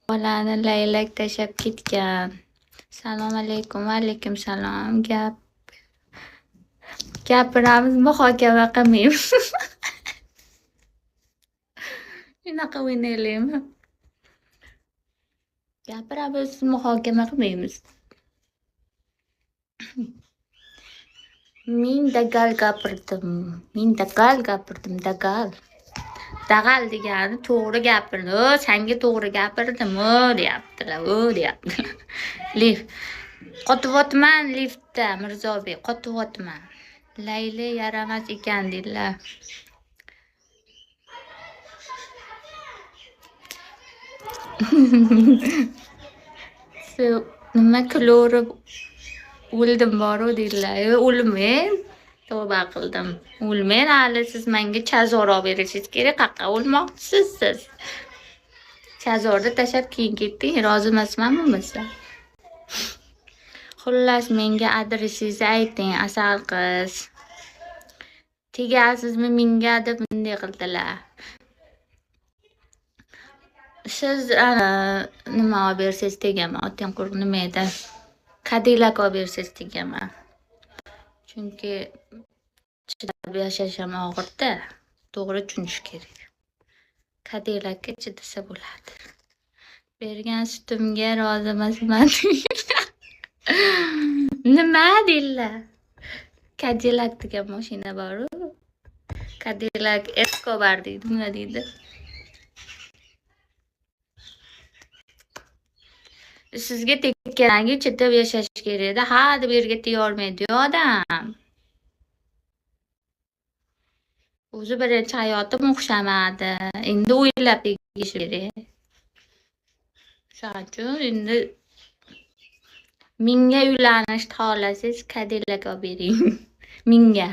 Bolani laylak tashlab ketgan. Assalomu alaykum. Va alaykum salom. Gapiramiz, muhokama qilmaymiz. Shunaqa o'ynaylikmi? Gapiramiz, muhokama qilmaymiz. Men dagal gapirdim. Dagal. Dagal degani to'g'ri gapirdi. Senga to'g'ri gapirdim, deyaptilar, deyaptilar. Lift. Qotyapman liftda, Mirzobek, qotyapman. Layli yaramas ekan deydilar. Nima kulib o'ldim boru deydilar. O'lmay. Tavba qildim. O'lmay, hali siz menga chazor olib berishingiz kerak. Qayerqa o'lmoqchisiz siz? Chazorni tashlab keyin ketding. Rozi emasman bo'lmasa. Xullas, menga adresingizni ayting, asal qiz. Tegasizmi menga deb bunday qildilar. Siz nima olib bersangiz tegaman. Otingqur nima edi? Kadillak olib bersangiz tegaman. Chunki chidab yashash ham og'ir-da. To'g'ri tushunish kerak. Kadillakka chidasa bo'ladi. Bergan sutimga rozi emasman. Nima deydilar? Cadillac degan mashina bor-ku. Cadillac Escobar deydi, nima deydi? Sizga tekkanagi chidab yashash kerak-da. Ha, deb yerga tegolmaydi odam. O'zi birinchi hayotim o'xshamadi. Endi o'ylab tegish kerak. Shuning uchun endi menga uylanishni xohlasangiz Cadillac olib bering. Menga.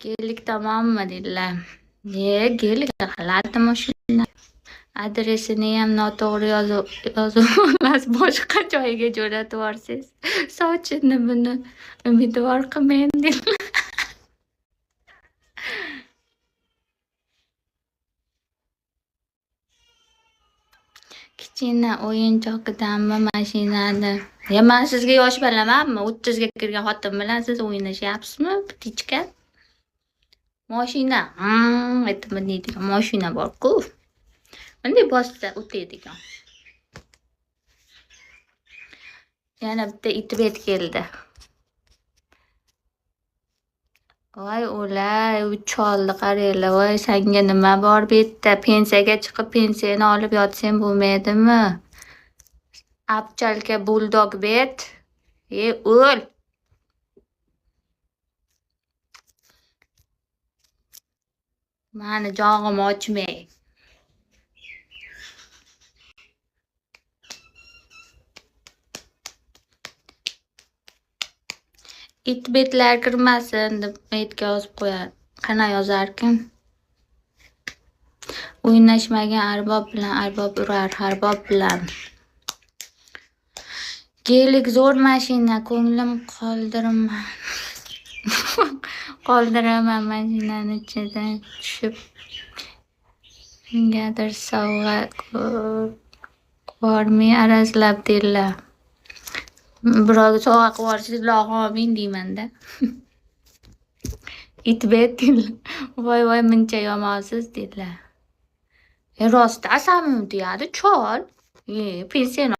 Gelik tamommi dedilar. Gelik g'alati mashina. Adresini ham noto'g'ri yozib boshqa joyga jo'natib yuborsangiz, sochini buni umidvor qilmang dedilar. Kichkina o'yinchoqdanmi mashinani? Men sizga yosh bolamanmi? 30 ga kirgan xotin bilan siz o'ynashyapsizmi? Ptichka. Mashina. Aytib deydigan mashina bor-ku. Bunday bossa o'taydigan. Yana bitta itibet keldi. Voy o'lay, u cholni qaranglar. Voy, senga nima bor bu yerda? Pensiyaga chiqib pensiyani olib yotsang bo'lmaydimi? Abchalka buldog bet. O'l. Mani jog'im ochmay. It betlar kirmasin deb metga yozib qo'yar. Qana yozarkan? O'ynashmagan arbob bilan arbob urar, arbob bilan. Gelik zo'r mashina, ko'nglim qoldiraman mashinani ichidan tushib. Kimgadir sovg'a bormay arazlab deydilar. Birovga sovg'a qilib yuborsangiz log'omin deyman-da. Itbet deydilar. Voy, muncha yomonsiz deydilar. Rost asamim deyadi chol. Pensiyani